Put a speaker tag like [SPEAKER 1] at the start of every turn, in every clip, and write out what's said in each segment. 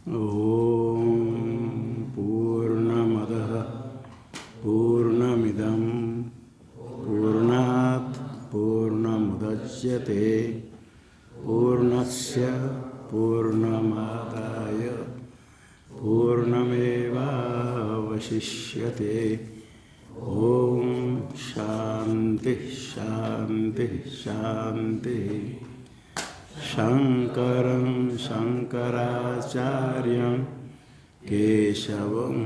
[SPEAKER 1] ॐ पूर्णमदः पूर्णमिदं पूर्णात् पूर्णमुदच्यते पूर्णस्य पूर्णमादाय पूर्णमेवावशिष्यते। ॐ शान्ति शान्ति शान्ति। शङ्करं शङ्कराचार्यं केशवं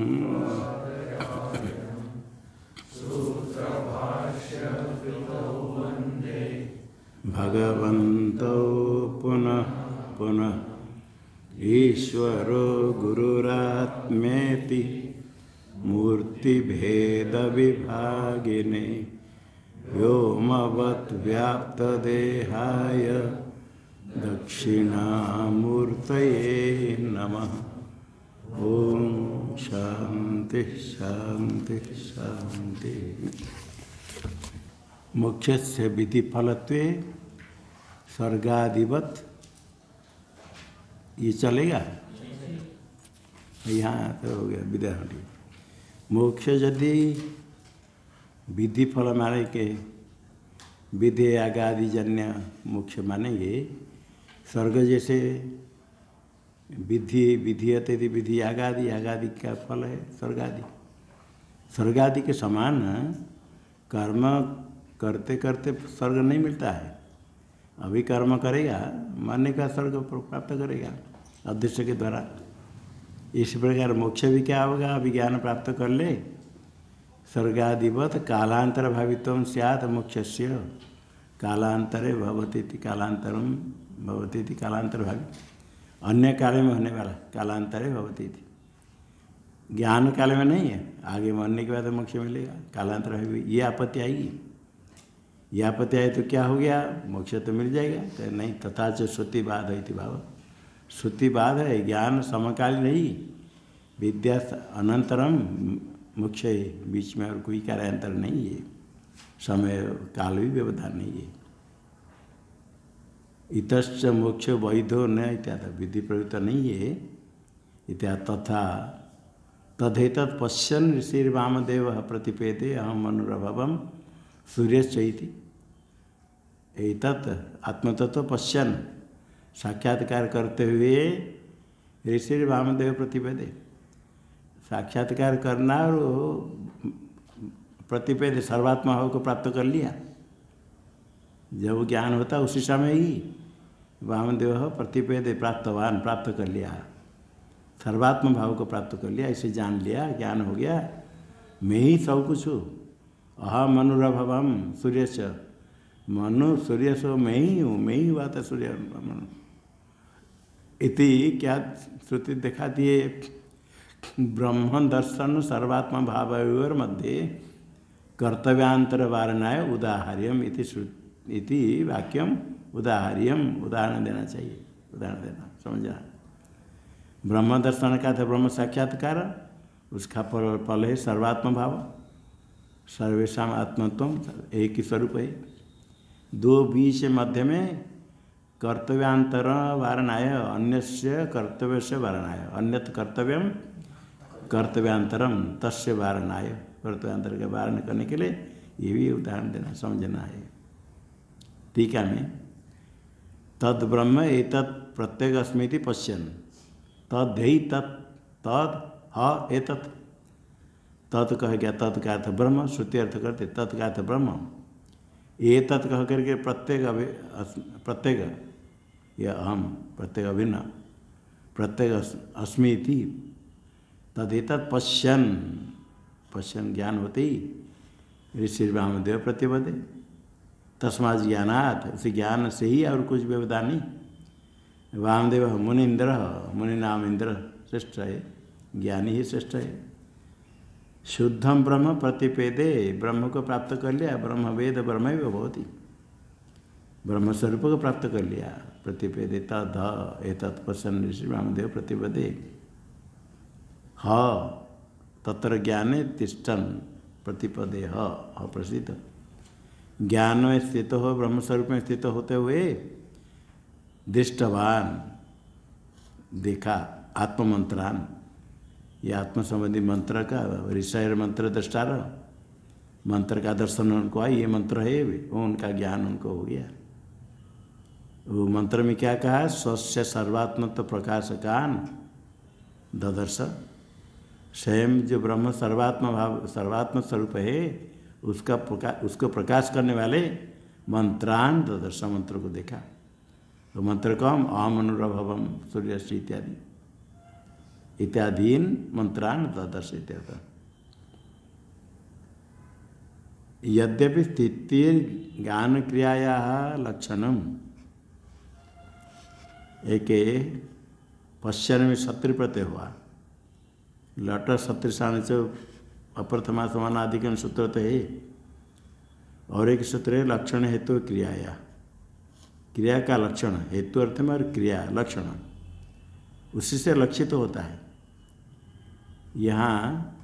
[SPEAKER 1] भगवन्तौ पुनः पुनः ईश्वरो गुरुरात्मेति मूर्तिभेदविभागिने व्योमवद्व्याप्तदेहाय दक्षिणामूर्तये नमः। ओम शांति शांति शांति। मोक्षस्य विधिफलत्वे स्वर्गादिवत ये चलेगा। यहाँ तो हो गया विद्यार्थी। मोक्ष यदि विधि फल माने के विधि आगादिजन्य मोक्ष मानेंगे, स्वर्ग जैसे विधि विधीयते विधि आगादि आगादि का फल है स्वर्गादि। स्वर्गादि के समान कर्म करते करते स्वर्ग नहीं मिलता है। अभी कर्म करेगा, मरने का स्वर्ग प्राप्त करेगा अदृश्य के द्वारा। इस प्रकार मोक्ष भी क्या होगा, अभी ज्ञान प्राप्त कर ले। स्वर्गादिवत कालांतर भावित्वं स्यात् मोक्षस्य। कालांतरे भवति कालांतरम भवती थी कालांतर भावी, अन्य काल में होने वाला कालांतरे भवती थी। ज्ञान काल में नहीं है, आगे मरने के बाद मोक्ष मिलेगा। कालांतर भावी ये आपत्ति आएगी। ये आपत्ति आई तो क्या हो गया, मोक्ष तो मिल जाएगा। तो नहीं, तथा च श्रुतिवाद है भाव। श्रुतिवाद है, ज्ञान समकालीन नहीं, विद्या अनंतरम मोक्ष है, बीच में और कोई कार्यांतर नहीं है, समय काल भी व्यवधान नहीं है। इतश्च मोक्ष वैधो न इत्यादि विधि प्रयुक्त नहीं है इत्यादि। तथा तदेतत् पश्यन् ऋषिर्वामदेव प्रतिपेदे अहम मनुरभवम सूर्यश्चैति। एतत् आत्मतत्व पश्यन्, साक्षात्कार करते हुए ऋषिर्वामदेव प्रतिपेदे। साक्षात्कार करना और प्रतिपेद सर्वात्मा भाव को प्राप्त कर लिया। जब ज्ञान होता उसी समय ही वामदेव प्रतिपेदे प्राप्तवान, प्राप्त कर लिया, सर्वात्म भाव को प्राप्त कर लिया। इसे जान लिया, ज्ञान हो गया, मैं ही सब कुछ हूँ। अहम मनुरभवम सूर्य से, मनु सूर्य से मैं ही हूँ, मैं ही हुआ था सूर्य मनु। इति क्या श्रुति दिखा दिए, ब्रह्म दर्शन सर्वात्मा भावयोर मध्य कर्तव्यांतर वारणाय उदाहर्यम इति वाक्यम। उदाहर्यम, उदाहरण देना चाहिए, उदाहरण देना, समझना। ब्रह्म दर्शन का था ब्रह्म साक्षात्कार, उसका फल है सर्वात्म भाव, सर्वेशम आत्मत्व, एक ही स्वरूप है। दो बीच मध्य में कर्तव्यांतर वारणाय, अन्यस्य कर्तव्य से वारणाय, अन्यत कर्तव्यम कर्तव्यांतरम तस्य वारणाय, कर्तव्यांतर का वारण करने के लिए ये भी उदाहरण देना, समझना है। टीका में तद ब्रह्म एतत् प्रत्येक अस्मिति पश्यन्, तद्धि तत् तद ह एतत्। तत् कह गया, तत् का अर्थ ब्रह्म, श्रुति अर्थ करते तत् का अर्थ ब्रह्म। एतत् कह करके प्रत्येक प्रत्येक यह अहम, प्रत्येक अभिन्न, प्रत्येक अस्मि इति। तदेतत् पश्यन्, पश्यन् ज्ञान होते ही ऋषि वामदेव प्रतिपदे। तस्मात् ज्ञानात्, उसी ज्ञान से ही, और कुछ व्यवधान नहीं। वामदेव मुनीन्द्र, मुनि नाम इंद्र श्रेष्ठ है, ज्ञानी ही श्रेष्ठ है। शुद्धम ब्रह्म प्रतिपेदे, ब्रह्म को प्राप्त कर लिया, ब्रह्म वेद ब्रह्म भवति, ब्रह्म स्वरूप को प्राप्त कर लिया। प्रतिपेदे तद एतत् पश्यन् ऋषि वामदेव प्रतिपदे। ह तत्र ज्ञाने तिष्ठन् प्रतिपदे ह प्रसिद्ध। ज्ञान में स्थित हो, ब्रह्म स्वरूप में स्थित होते हुए दृष्टवान, देखा, आत्ममंत्रान, ये आत्म संबंधी मंत्र का ऋषय मंत्र दृष्टार मंत्र का दर्शन उनको आया, ये मंत्र है वो उनका ज्ञान उनको हो गया। वो मंत्र में क्या कहा? स्वस्य सर्वात्मत्व प्रकाशकान ददर्श, स्वयं जो ब्रह्म सर्वात्म भाव सर्वात्म स्वरूप है उसको प्रकाश करने वाले मंत्रान ददर्श, मंत्र को देखा। तो मंत्र को हम अहम अनुरभवम सूर्यश्री इत्यादि इत्यादीन मंत्रान ददर्श इत्यादि। यद्यपि स्थितिर ज्ञान क्रियाया लक्षणम, एक पश्चिम में शत्रु प्रत्यय हुआ, लट सत्रिशान से अप्रथमा समानाधिकरण सूत्र तो है, और एक सूत्र है लक्षण हेतु क्रियाया, क्रिया का लक्षण हेतु अर्थ में और क्रिया लक्षण उसी से लक्षित होता है। यहाँ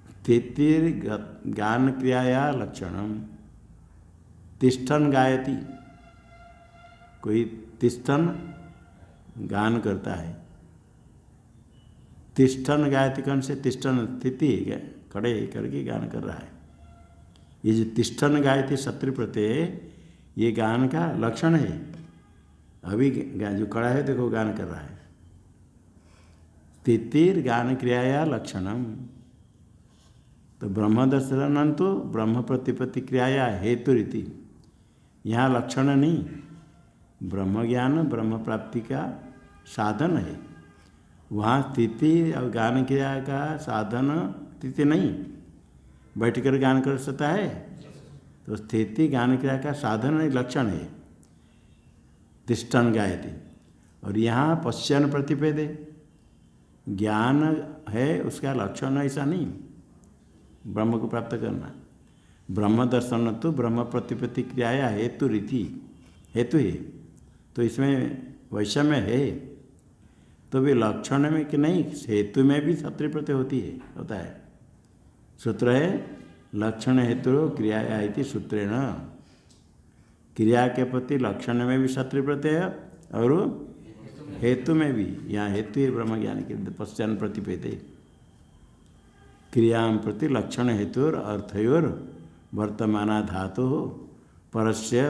[SPEAKER 1] स्थितिर गान क्रियाया लक्षणम, तिष्ठन गायति, कोई तिष्ठन गान करता है, तिष्ठन गायति कौन से? तिष्ठन स्थिति खड़े करके गान कर रहा है। ये जो तिष्ठन गायति शत्रु प्रत्यय ये गान का लक्षण है। अभी जो खड़ा है देखो गान कर रहा है। स्थितिर गान क्रियाया लक्षणम, तो ब्रह्म दर्शन तो ब्रह्म प्रतिपत्ति क्रियाया हेतु रीति, यहाँ लक्षण नहीं, ब्रह्म ज्ञान ब्रह्म प्राप्ति का साधन है। वहाँ स्थिति और गान क्रिया का साधन स्थिति नहीं, बैठ कर गान कर सकता है, तो स्थिति गान क्रिया का साधन नहीं, लक्षण है तिष्ठन गायति। और यहाँ पश्चन प्रतिपेदे, ज्ञान है उसका लक्षण ऐसा नहीं, ब्रह्म को प्राप्त करना। ब्रह्म दर्शन तो ब्रह्म प्रतिपत्ति क्रियाया हेतु रीति, हेतु है, तो इसमें वैषम्य है, तो भी लक्षण में कि नहीं, हेतु में भी शत्रु प्रत्यय होती है, होता है। सूत्र है लक्षण हेतु क्रियाया इति सूत्रेण, क्रिया के प्रति लक्षण में भी शत्रु प्रत्यय और हेतु में भी, यहाँ हेतु है ब्रह्म ज्ञान के पश्चान प्रतिपेदे, क्रिया प्रति लक्षण हेतुर अर्थयोर वर्तमाना धातु परस्य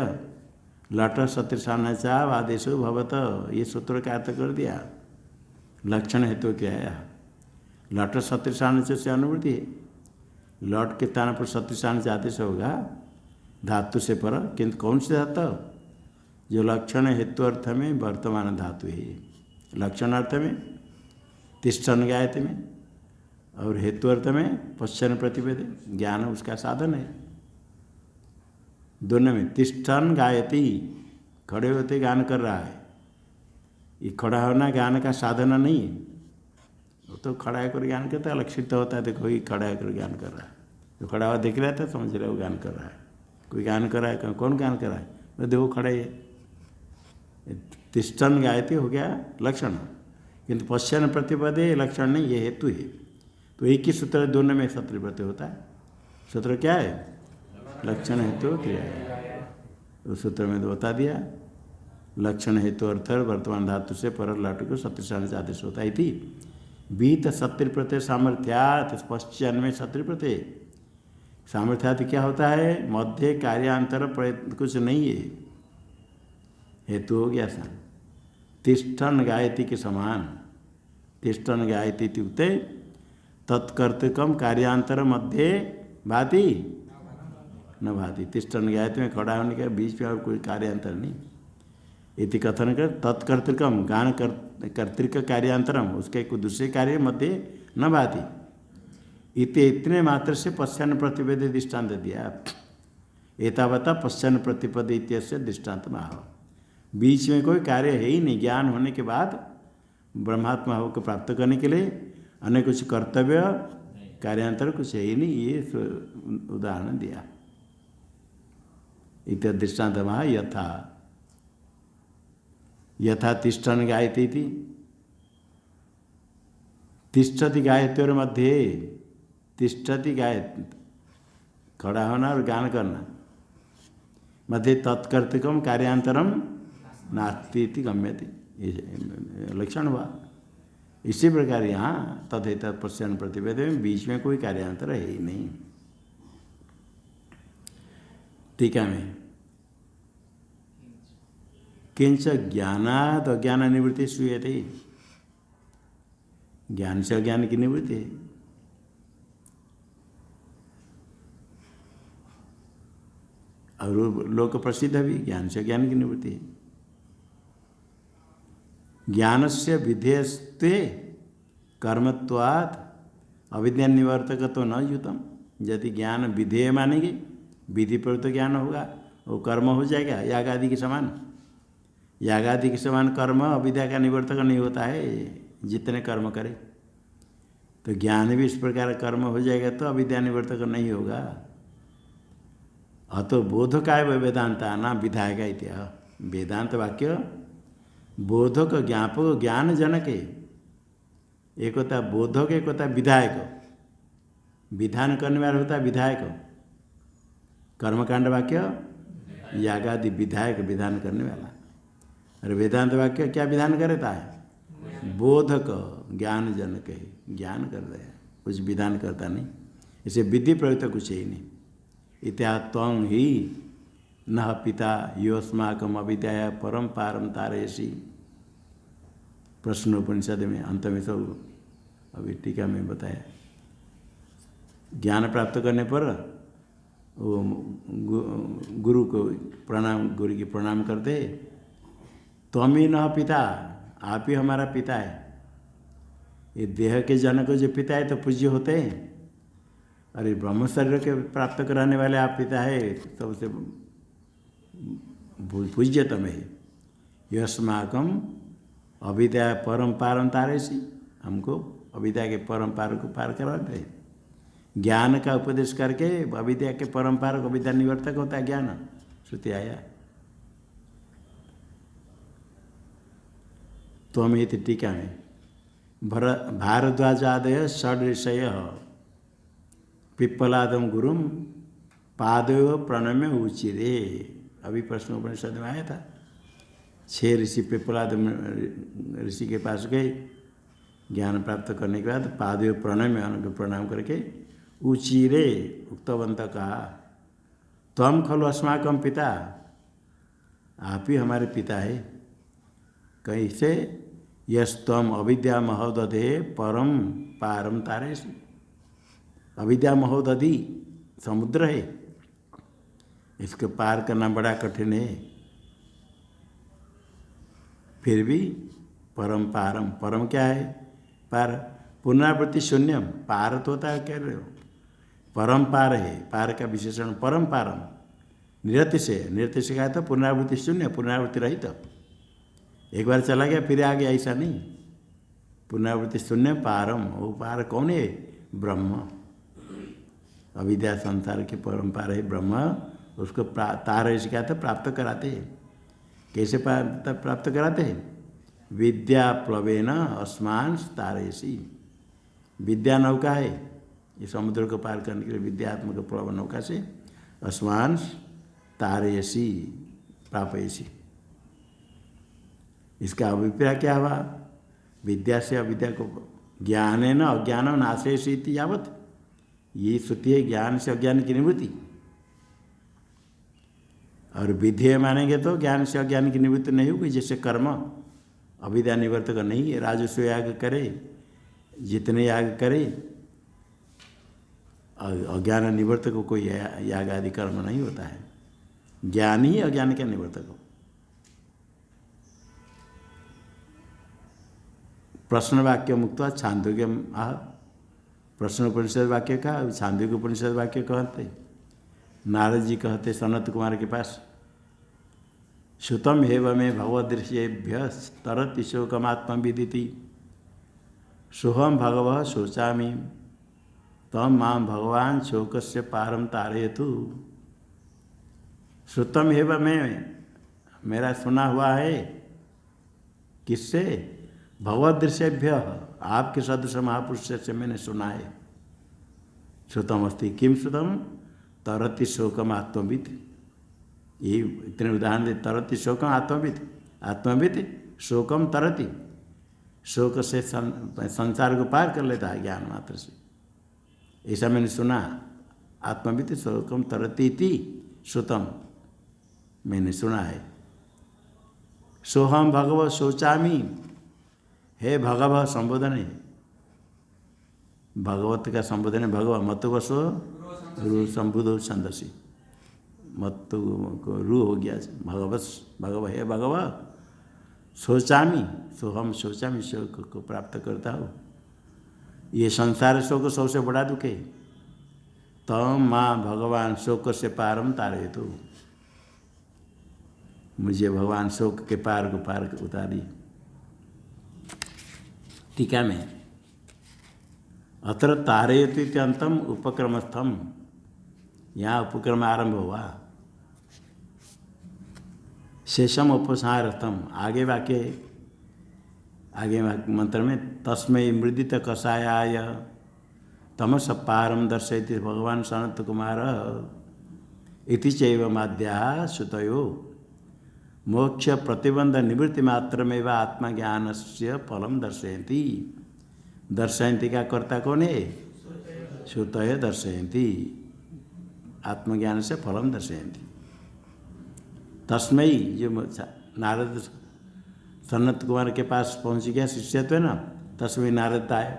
[SPEAKER 1] लट सदृशान्यचा आदेशो भवत, ये सूत्र का अर्थ कर दिया। लक्षण हेतु क्या है? लट सदृशान्य से अनुवृत्ति है, लट के स्थान पर सदृशान्य आदेश होगा धातु से पर, किंतु कौन से धातु? जो लक्षण हेतु अर्थ में वर्तमान धातु है, लक्षण अर्थ में तिष्ठन गायति में, और हेतु अर्थ में पश्चन प्रतिपेद, ज्ञान उसका साधन है। दोनों में तिष्ठन गायति, खड़े होते गान कर रहा है, ये खड़ा होना ज्ञान का साधन नहीं है, वो तो खड़ा होकर ज्ञान करता है, लक्षित होता है, देखो ये खड़ा होकर ज्ञान कर रहा है, जो खड़ा हुआ दिख रहा था समझ रहे वो गान कर रहा है। कोई गान कर रहा है, कौन गान कर रहा है? तो देखो खड़े है, तिष्ठन गायति हो गया लक्षण, किंतु पश्चन प्रतिपदे लक्षण नहीं, ये हेतु है। तो एक ही सूत्र दोनों में शत्रु प्रत्यय होता है। सूत्र क्या है? लक्षण हेतु क्रिया है, उस सूत्र में तो बता दिया, लक्षण हेतु अर्थ वर्तमान धातु से पर लट को सत्य आदेश होता है थी। बीत शत्रु प्रत्यय सामर्थ्यात, पश्चन में शत्रु प्रत्यय सामर्थ्यात क्या होता है? मध्य कार्यांतर प्रयत्न कुछ नहीं है, हेतु हो गया सा। तिष्ठन गायति के समान, तिष्ठन गायति इत्युक्ते तत्कर्तृकम कार्यांतर मध्य भाति न भाति, तिष्ठन गायति में खड़ा होने के बीच में और कोई कार्यांतर नहीं, इति कथन कर तत्कर्तृकम गान कर्तृक कार्यांतरम, उसके कोई दूसरे कार्य मध्य न भाति, इतने मात्र से पश्चन प्रतिपद दृष्टान्त दिया। एतावता पश्चन प्रतिपद इत्यस्य दृष्टान्त माह, बीच में कोई कार्य है ही नहीं, ज्ञान होने के बाद ब्रह्मात्मा भाव को प्राप्त करने के लिए अन्य कुछ कर्तव्य कार्यांतर कुछ है ही नहीं, ये उदाहरण दिया। इत दृष्टान्त माह यथा यथा तिष्ठन गायती थी, तिष्ठति गायत्योर मध्य, तिष्ठति गायत खड़ा होना और गान करना, मध्य तत्कर्तृकम कार्यांतरम नास्ति इति गम्यते, ये लक्षण हुआ। इसी प्रकार यहाँ तथेत पश्यन प्रतिवेद में बीच में कोई कार्यांतर है ही नहीं। टीका में किंच ज्ञानाद अज्ञान निवृत्ति श्रूयते, ज्ञान से अज्ञान की निवृत्ति है। और लोक प्रसिद्ध भी ज्ञान से ज्ञान की निवृत्ति है। ज्ञान से विधेयस्ते कर्मत्वात् अविद्या निवर्तक तो न युतम। यदि ज्ञान विधेय मानेंगे, विधि पर तो ज्ञान होगा, वो कर्म हो जाएगा याग आदि के समान। याग आदि के समान कर्म अविद्या का निवर्तक नहीं होता है, जितने कर्म करे। तो ज्ञान भी इस प्रकार कर्म हो जाएगा तो अविद्या निवर्तक नहीं होगा। अतो बोधकाय वेदांता नाम विधायक इत्या। वेदांत वाक्य बोधक ज्ञापक ज्ञान जनक है। एक होता है बोधक, एक होता है विधायक। विधान करने वाला होता है विधायक। कर्मकांड वाक्य यागादि विधायक, विधान करने वाला। और वेदांत वाक्य क्या विधान करता है? बोधक ज्ञान जनक है, ज्ञान कर रहे हैं, कुछ विधान करता नहीं। इसे विधि प्रयुक्त कुछ ही नहीं। इत्या त्वं ही न पिता योस्माकम अविद्या परम पारम तारयसी। प्रश्नोपनिषद में अंत में सब अभी टीका में बताया। ज्ञान प्राप्त करने पर वो गुरु को प्रणाम, गुरु की प्रणाम करते। त्वं ही न पिता, आप ही हमारा पिता है। ये देह के जनक जो पिता है तो पूज्य होते हैं। अरे ब्रह्म शरीर के प्राप्त कराने वाले आप पिता है तो उसे पूज्यतम है। यस्माकम अविद्या परम पारम तारेसी, हमको अविद्या के परम पार को पार कराते हैं। ज्ञान का उपदेश करके अविद्या के परम पार को, अविद्या निवर्तक होता है ज्ञान। श्रुति आया त्वमेति टीका में भारद्वाजादय षड ऋषय पिप्पलादम गुरुम पादयो प्रणम्य उचिरे। अभी प्रश्नोपनिषद में आया था। 6 ऋषि पिप्पलादम ऋषि के पास गए ज्ञान प्राप्त करने के बाद, पादयो प्रणम्य, उनको प्रणाम करके उचिरे उक्तवंत कहा त्वं खलु अस्माकं पिता, आप ही हमारे पिता है। कहीं से यस्तम अविद्या महोदधे परम पारम तारेसी। अविद्या महोदधि समुद्र है, इसको पार करना बड़ा कठिन है। फिर भी परम पारम, परम क्या है? पार, पुनरावृत्ति शून्यम। पार तो होता है, कह रहे हो परम पार है। पार का विशेषण परम पारम। निरतिशय, निरतिशय का है तो पुनरावृत्ति शून्य, पुनरावृत्ति रहित। एक बार चला गया फिर आ गया, ऐसा नहीं। पुनरावृत्ति शून्य पारम। वो पार कौन है? ब्रह्म। अविद्या संसार के परम पार है ब्रह्म। उसको तार ऐसे क्या था? प्राप्त कराते हैं। कैसे प्राप्त कराते हैं? विद्या प्लवेन अस्मान तारेसी। विद्या नौका है, ये समुद्र को पार करने के लिए विद्यात्मक प्लव नौका से अस्मान तारेसी प्रापयसी। इसका अभिप्राय क्या हुआ? विद्या से अविद्या को, ज्ञान है न अज्ञान नाशेषी यावत। ये श्रुति है ज्ञान से अज्ञान की निवृत्ति। और विधेय मानेंगे तो ज्ञान से अज्ञान की निवृत्ति नहीं होगी। जैसे कर्म अविद्या निवर्तक नहीं है। राजस्व याग करे, जितने याग करे, अज्ञान निवर्तक को कोई याग आदि कर्म नहीं होता है। ज्ञान ही अज्ञान का निवर्तक हो। प्रश्न वाक्य मुक्त छांदोग्य आह। प्रश्न उपनिषद वाक्य का छांदोग्य उपनिषद वाक्य कहते। नारद जी कहते सनत कुमार के पास, श्रुतम हेव में भगवदृश्येभ्य तरति शोकमात्म विदिति सोहम भगवः शोचामि तम मां भगवान शोकस्य पारम तारयतु। श्रुतम हेव में, मेरा सुना हुआ है। किससे? भगवदृश्येभ्य, आपके सदृश महापुरुष से मैंने सुना है। श्रुतम अस्ति किम श्रुतम? तरति शोकम आत्मविद। ये इतने उदाहरण दे। तरति शोकम आत्मविद, आत्मविद शोकम तरति। शोक से संसार को पार कर लेता है ज्ञान मात्र से। ऐसा मैंने सुना। आत्मविद शोकम तरती थी श्रुतम, मैंने सुना है। सोहम भगव शोचामी, हे भगव संबोधन है, भगवत का संबोधन है। भगव मतुवसो रू संबुधो छंदसी, मतु को रू हो गया भगवत, भगव हे भगव शोचामी, सोहम शोचामी, शोक को प्राप्त करता हो। ये संसार शोक सबसे बड़ा दुख है। तम माँ भगवान शोक से पारम तारे, तो मुझे भगवान शोक के पार को पार उतारी। टीका में अत्र तारयतीत्यंतम उपक्रमस्थम, यहाँ उपक्रम आरंभ हुआ। शेषम उपसारथम, आगे वाक्य, आगे मंत्र में तस्मै मृदित कषायाय तमस पारम दर्शयति भगवान सनत कुमार इति चैव माद्या श्रुतयो मोक्ष प्रतिबंध निवृत्ति मात्रमेव आत्मज्ञान से फलम दर्शयन्ति। दर्शयन्ति का कर्ता कौन है? श्रुतय दर्शयन्ति, आत्मज्ञान से फलम दर्शयन्ति। तस्मै, जो नारद सनत कुमार के पास पहुंच गया शिष्यत्व है ना, तस्मै नारद आए,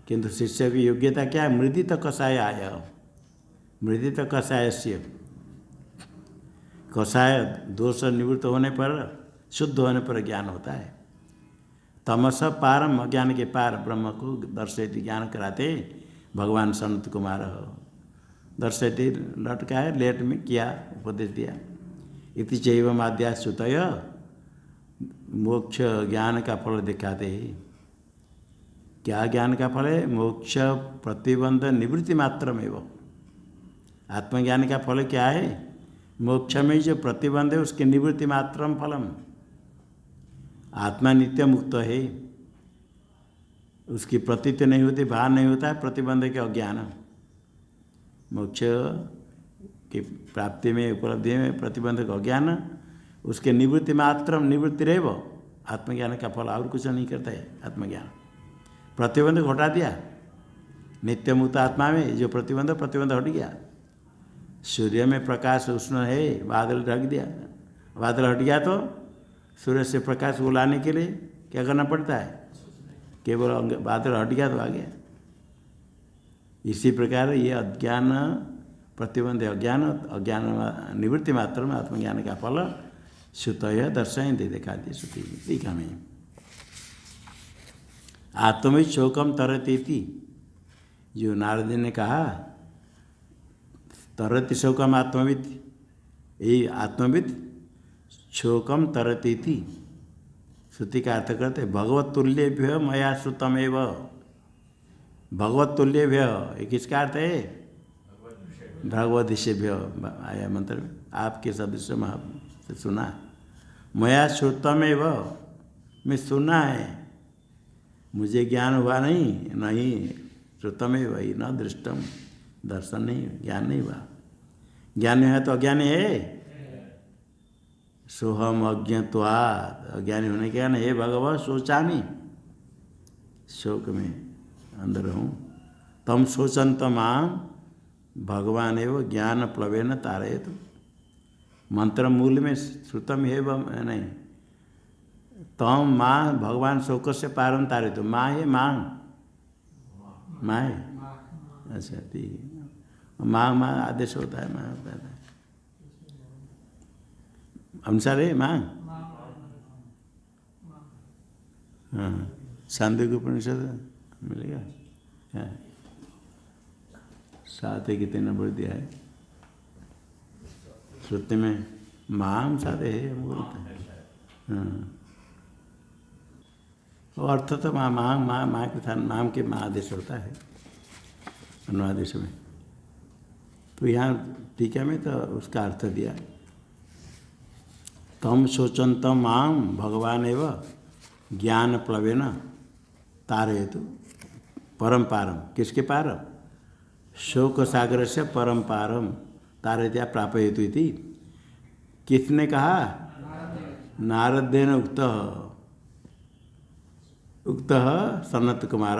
[SPEAKER 1] किंतु शिष्य की योग्यता क्या है? मृदित कषाय आय, मृदित कषाय से, कषाय दोष निवृत्त होने पर, शुद्ध होने पर ज्ञान होता है। तमस पारम, अज्ञान के पार ब्रह्म को दर्शयति, ज्ञान कराते भगवान सनत कुमार। दर्शयति लटका है, लेट में किया, उपदेश दिया। इति चैव माद्या श्रुतय, मोक्ष ज्ञान का फल दिखाते हैं। क्या ज्ञान का फल है? मोक्ष प्रतिबंध निवृत्ति मात्र में वो, आत्मज्ञान का फल क्या है? मोक्ष में जो प्रतिबंध है उसके निवृत्ति मात्रम फलम। आत्मा नित्य मुक्त है, उसकी प्रतीति नहीं होती, भार नहीं होता है प्रतिबंध के अज्ञान। मोक्ष की प्राप्ति में, उपलब्धि में प्रतिबंध का अज्ञान, उसके निवृत्ति मात्रम, निवृत्ति रहे वो, आत्मज्ञान का फल और कुछ नहीं करता है आत्मज्ञान। प्रतिबंध हटा दिया, नित्य मुक्त आत्मा में जो प्रतिबंध हट गया। सूर्य में प्रकाश उष्ण है, बादल ढक दिया, बादल हट गया तो सूर्य से प्रकाश को लाने के लिए क्या करना पड़ता है? केवल बादल हट गया तो आ गया। इसी प्रकार ये अज्ञान प्रतिबंध अज्ञान, अज्ञान निवृत्ति मात्र में आत्मज्ञान का फल श्रुतय दर्शयन्ति, दिखा दी श्रुति टीका में। आत्मविद शोकम तरति, जो नारद ने कहा तरति शोकम आत्मविद, यही आत्मविद शोकम तरति थी। श्रुति का अर्थ करते भगवत तुल्यभ्य मया श्रुतमेव, भगवत तुल्यभ्य, ये किसका अर्थ है? भगवत ऋषिभ्य आया मंत्र में, आपके सदृश से सुना। मया श्रुतमेव, मैं सुना है, मुझे ज्ञान हुआ नहीं, श्रुतमेव ही न दृष्टम, दर्शन नहीं, ज्ञान नहीं हुआ। ज्ञान है तो अज्ञानी है। सोहम अज्ञत्वात्, अज्ञानी होने के कारण हे भगवत शोचामी, शोक में अंदर हूँ। तम शोचंत माम भगवान एवं ज्ञान प्लवेन तारयतु। मंत्र मूल में श्रुतम है नहीं, तम माँ भगवान शोक से पारम तारयतु, माँ है माँ, माँ है, अच्छा ठीक है। माँ माँ आदेश होता है, माँ होता है अनुसार है माँ। हाँ, छांदोग्य उपनिषद मिलेगा। हाँ, 7 है, कितने नंबर दिया है श्रुति में? माम 7 है बोलते हैं। हाँ, और अर्थ तो माँ माँ माँ माँ के साथ नाम के माँ आदेश होता है अनुवादेश में। तो यहाँ टीका में तो उसका अर्थ दिया, तम शोचंत माम भगवान एवं ज्ञान प्लवेन तारयतु परम पारम, किसके पारम? शोक सागर से परम पारम तारयत्या प्रापयतु इति। किसने कहा? नारदेन उक्त, उक्त सनत कुमार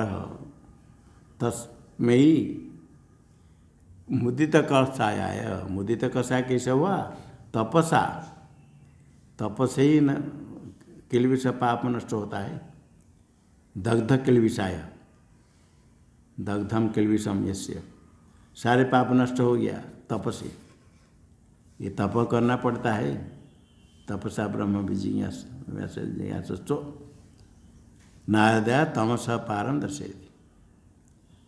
[SPEAKER 1] तस्मै मुदित कषाय। मुदित कषाय कैसे हुआ? तपसा, तप से ही न किलबिष पाप नष्ट होता है। दग्ध किलबिषाय, दग्धम किलबिषम यस्य, सारे पाप नष्ट हो गया तप से। ये तप करना पड़ता है। तपसा ब्रह्म जिज्ञासो नारदया तमस पारम दर्शयति।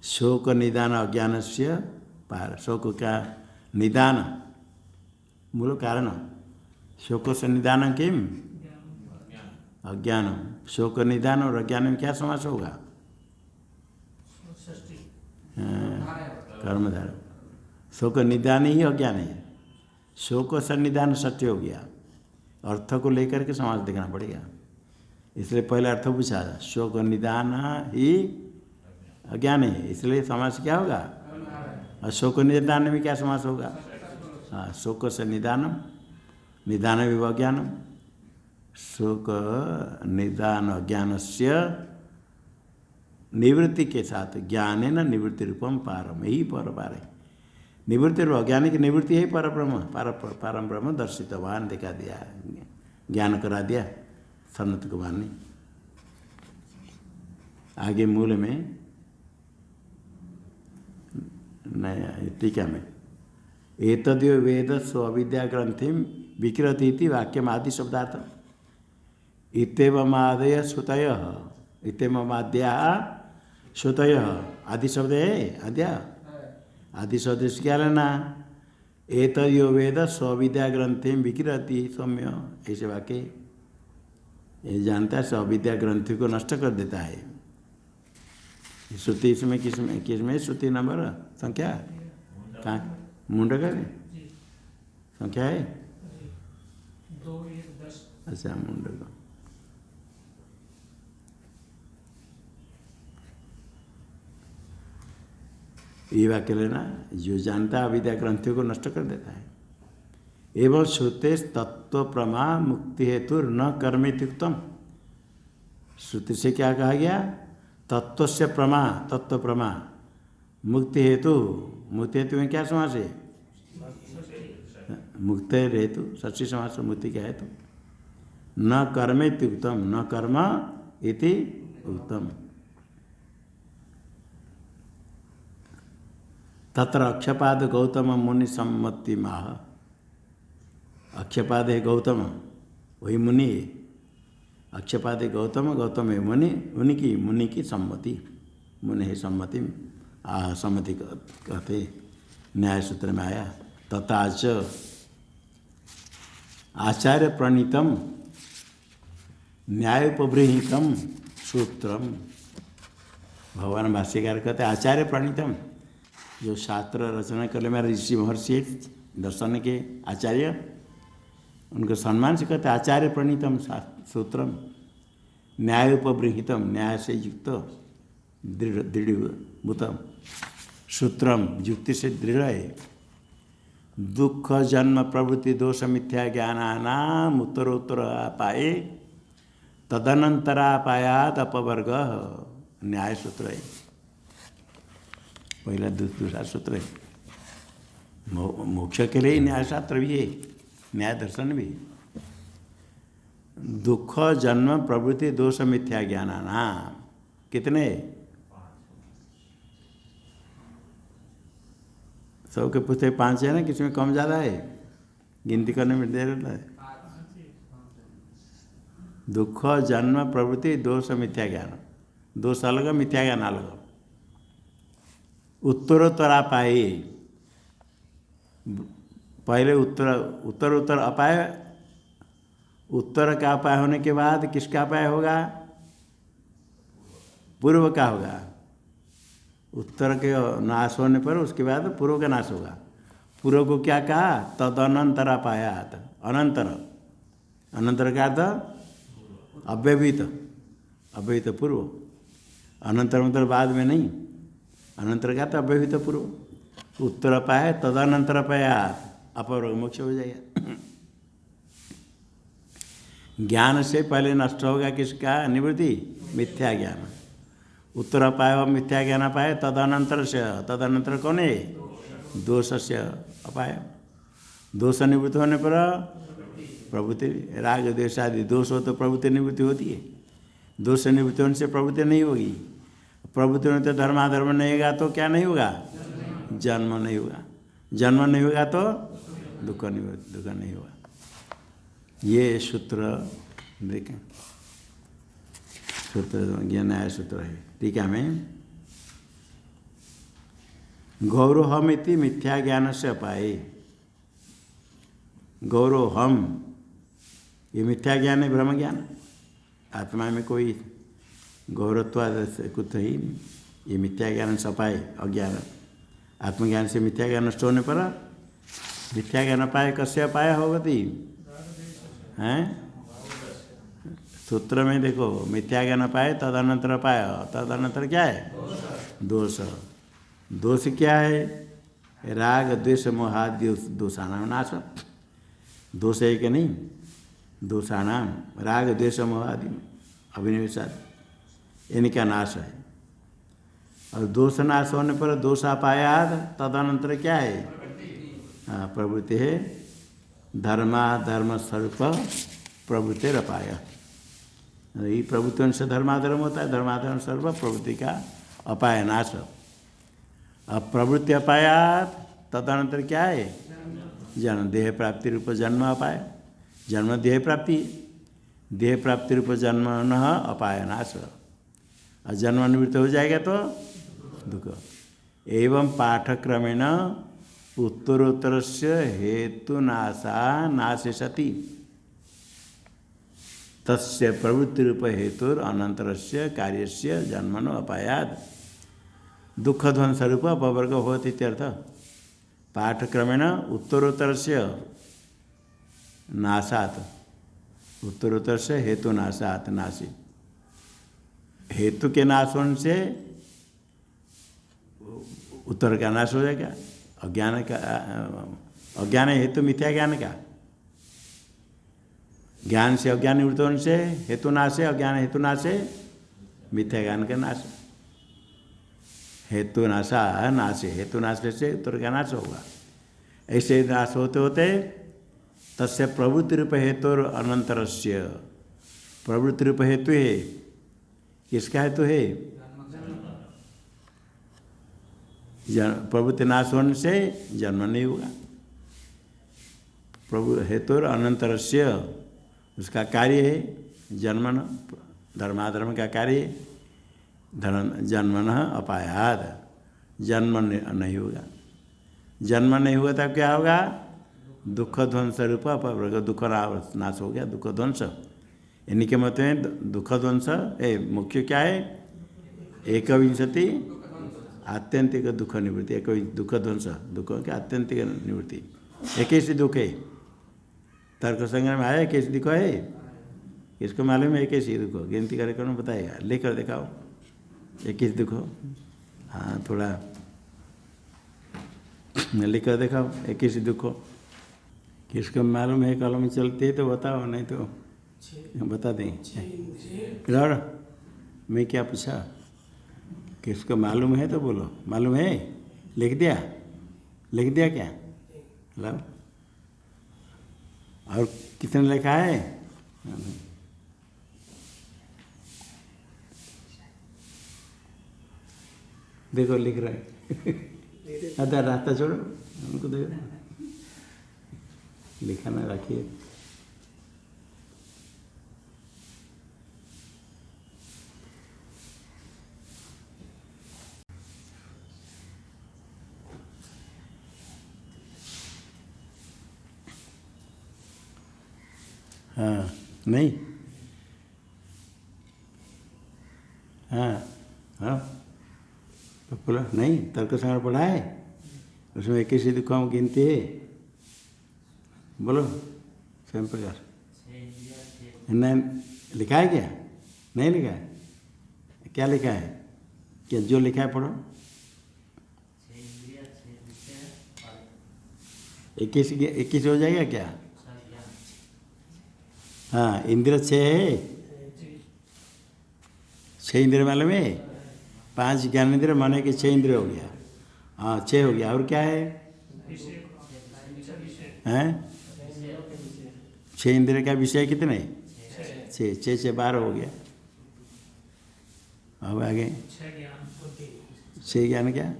[SPEAKER 1] शोक निदान अज्ञान से पार। शोक का निदान मूल कारण। शोक से निदान किम? अज्ञान। शोक निदान और अज्ञान में क्या समास होगा? कर्मधार। शोक निदान ही अज्ञान है। शोक से निदान सत्य हो गया। अर्थ को लेकर के समास देखना पड़ेगा। इसलिए पहले अर्थ पूछा, शोक निदान ही अज्ञान है, इसलिए समास क्या होगा? और शोक निदान में क्या समास होगा? हाँ, शोक से निदानम, निदान भी अज्ञानम। शोक निदान अज्ञान से निवृत्ति के साथ ज्ञान है न निवृत्ति रूपम पारम, यही पर पार है। निवृत्ति और अज्ञान की निवृत्ति है पर ब्रह्म। परम ब्रह्म दर्शितवान, दिखा दिया, ज्ञान करा दिया सनत कुमार ने। आगे मूल में नया टीका में एतद्यो वेद स्व अविद्या ग्रंथि विकृति इति वाक्यम आदि शब्दार्थ। इत्येवमादय श्रुतय, इत्येवमाद्या श्रुतय, आदि शब्द है। आद्या आदि शब्द से क्या लेना? एतद्यो वेद स्व अविद्या ग्रंथि विकृति सौम्य, ऐसे वाक्य ये जानता है स्विद्या ग्रंथि को नष्ट कर देता है। श्रुति इसमें किसमें श्रुति नंबर संख्या कहाँ? मुंडक संख्या है
[SPEAKER 2] 2:10।
[SPEAKER 1] अच्छा, मुंडक। ये वाक्य लेना, जो जानता है अविद्या ग्रंथियों को नष्ट कर देता है। एवं श्रुते तत्व प्रमा मुक्ति हेतु न कर्मेत्युक्तम। श्रुति से क्या कहा गया? तत्व से प्रमा, तत्व प्रमा मुक्ति हेतु। मुक्ति हेतु में क्या समास है? मुक्त हेतु, षष्ठी समास। मुक्ति क्या हेतु? न कर्मेत्युक्तम, न कर्म इति उत्तम। तत्र अक्षपाद गौतम मुनि सम्मति माह। अक्षपाद है गौतम, वही मुनि है। अक्षपाद है गौतम, गौतम है मुनि, मुनि की सम्मति। मुनि है सम्मति, सम्मति कहते न्याय सूत्र में आया। तथाच आचार्य प्रणीतम न्यायोपबृहितम सूत्रम। भगवान भाष्यकार कहते आचार्य प्रणीतम, जो शास्त्र रचना कर ले मेरा ऋषि महर्षि दर्शन के आचार्य, उनको सम्मान से कहते आचार्य प्रणीतम सूत्रम न्यायोपबृहितम, न्याय से युक्त दृढ़भूतम सूत्रम, युक्ति से दृढ़ है। दुख जन्म प्रवृत्ति दोष मिथ्या ज्ञानानाम उत्तरोत्तर पाए तदनंतरापायात अपवर्ग, न्याय सूत्र है। पहला दूसरा सूत्र है। मोक्ष के लिए न्याय शास्त्र भी है, न्याय दर्शन भी। दुख जन्म प्रवृत्ति दोष मिथ्या ज्ञानानाम कितने? सबके पूछते 5 है ना, किसी में कम ज़्यादा है? गिनती करने में देर रहता है। दुख जन्म प्रवृत्ति दोष मिथ्या ज्ञान, दोष अलग मिथ्या ज्ञान अलग। उत्तरोत्तरा पाए, पहले उत्तर अपाय, उत्तर का अपाय होने के बाद किसका अपाय होगा? पूर्व का होगा। उत्तर के नाश होने पर उसके बाद पूर्व का नाश होगा। पूर्व को क्या कहा? तदनंतर अपायात, अनंतर। अनंतर का अर्थ अव्यवहित, अव्यवहित पूर्व। अनंतर मतलब बाद में नहीं, अनंतर का तो अव्यवहित पूर्व। उत्तर पाए तदनंतर पायात, अपवर्ग मोक्ष हो जाएगा। ज्ञान से पहले नष्ट होगा किसका निवृत्ति? मिथ्या ज्ञान। उत्तर अपाय व मिथ्या ज्ञान अपाय तदनंतर से, तदनंतर कौन है? दोष से अपाय। दोष निवृत्ति होने पर प्रवृत्ति, राग द्वेष आदि दोष हो तो प्रवृत्ति निवृत्ति होती है। दोष निवृत्ति होने से प्रवृत्ति नहीं होगी। प्रवृत्ति होने तो धर्माधर्म नहीं होगा तो क्या नहीं होगा? जन्म नहीं होगा। जन्म नहीं होगा तो दुख नहीं होगा। ये सूत्र देखें, सूत्र ज्ञान न्याय सूत्र है। ठीक है, मैं गौरवहम इति मिथ्या ज्ञान से अपाये। गौरवहम ये मिथ्या ज्ञान है, ब्रह्म ज्ञान। आत्मा में कोई गौरवत्वाद कुछ ही नहीं। ये मिथ्या ज्ञान से अपाय, अज्ञान। आत्मज्ञान से मिथ्या ज्ञान नष्ट होने पर मिथ्या ज्ञान अपाय कस्य अपाय होगी? हैं? सूत्र में देखो, मिथ्या ज्ञान अपाय तदनंतर अपाय। तदनंतर क्या है? दोष। दोष क्या है? राग द्वेष मोहादि दोषाणाम नाश। दोष है कि नहीं? दोषाणाम राग द्वेष मोहादि अभिनिवेशादि, इनका नाश है। और दोष नाश होने पर दोषापायाद तदनंतर क्या है? हाँ, प्रवृत्ति है। धर्माधर्म स्वरूप प्रवृत्तिरपाय। ये प्रवृत्ति से धर्माधर्म होता है, धर्माधर्म स्वरूप प्रवृत्ति का अपाय नाश। अब प्रवृत्ति अपायात तदनंतर क्या है? जन्म। देह प्राप्ति रूप जन्म अपाय। जन्म देह प्राप्ति, देह प्राप्ति रूप जन्म न अपाय नाश। और जन्म निवृत्त हो जाएगा तो दुख। एवं पाठक्रमेण उत्तरोत्तर से हेतु नाशा नाशे सति तस्य प्रवृत्ति रूप हेतुर अनंतरस्य कार्यस्य जन्मनो अपायाद दुख ध्वंस रूप अपवर्ग होती इत्यर्थ। पाठक्रमेण उत्तरोत्तर से नाशात, उत्तरोत्तर से हेतु नाशात नाशी। हेतु के नाश होने से उत्तर का नाश हो जाएगा। अज्ञान का, अज्ञान हेतु मिथ्या ज्ञान का। ज्ञान से अज्ञान निवृत्त होने से हेतु नाश है, अज्ञान हेतु नाश है, मिथ्या ज्ञान का नाश। हेतु नाशा नाश, हेतु नाश से उत्तर का नाश होगा। ऐसे नाश होते होते तस्य प्रवृत्ति रूप हेतु अनंतरस्य, प्रवृत्ति रूप हेतु है, किसका हेतु है? प्रवृत्ति नाश होने से जन्म नहीं होगा। प्रभु हेतु अनंतरस्य, उसका कार्य है जन्मन, धर्माधर्म का कार्य है जन्मन अपायाद। जन्म नहीं होगा। जन्म नहीं होगा तब क्या होगा? दुख ध्वंस रूप अपवर्ग, दुख नाश हो गया, दुख ध्वंस। इन्हीं के मत में दुख ध्वंस मुख्य क्या है? एकविंशति आत्यंतिक दुख निवृत्ति। एक दुख ध्वंस, दुख के आत्यंतिक निवृत्ति। इक्कीस दुख है। तर्क संग्रह में आया इक्कीस दुख है। किसको मालूम है इक्कीस दुख? गिनती कार्यक्रम बताएगा, लेकर दिखाओ 21 दुख। हाँ, थोड़ा लिखकर दिखाओ 21 दुख। किसको मालूम है? कलम चलती है तो बताओ, नहीं तो बता दें। मैं क्या पूछा? किसको मालूम है तो बोलो। मालूम है? लिख दिया? लिख दिया क्या? लो। और कितने लिखा है? देखो लिख रहा है। अदा रास्ता छोड़ो, उनको देखो, लिखा ना रखिए। हाँ, नहीं, हाँ हाँ, तो बोला नहीं। तर्क संग्रह पढ़ा है, उसमें 21 दुख हम गिनती है। बोलो स्वयं प्रकाश। नहीं लिखा है क्या? नहीं लिखा है? क्या लिखा है? क्या जो लिखा है पढ़ो। 21 हो जाएगा क्या? हाँ, इंद्र 6 है, 6 इंद्र मालूम है। 5 ज्ञानेंद्र माने कि 6 इंद्र हो गया। हाँ, 6 हो गया। और क्या है? हैं? 6 इंद्र का विषय कितने? 6, 6 से 12 हो गया। अब आगे 6 ज्ञान क्या है?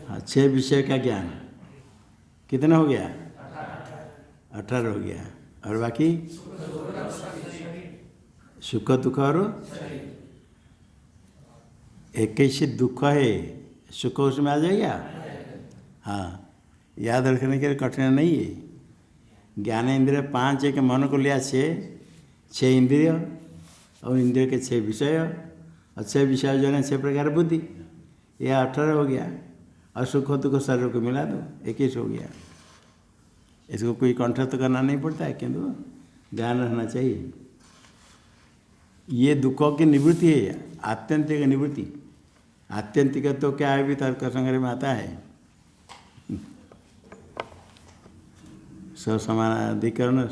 [SPEAKER 1] हाँ, 6 विषय का ज्ञान कितना हो गया? 18 हो गया। और बाकी सुख दुख और 21 दुख है, सुख उसमें आ जाएगा। हाँ, याद रखने के लिए कठिन नहीं है। ज्ञान इंद्रिय 5 एक मन को लिया 6 इंद्रिय और इंद्रिय के 6 विषय और 6 विषय जो है 6 प्रकार बुद्धि, यह 18 हो गया। और सुख दुख शरीर को मिला दो 21 हो गया। इसको कोई कंठस्थ करना नहीं पड़ता है, किंतु ध्यान रखना चाहिए। ये दुखों की निवृत्ति है, आत्यंतिक निवृत्ति। आत्यंतिक तो क्या है भी तर्क संग्रह में आता है। ससमानाधिकरण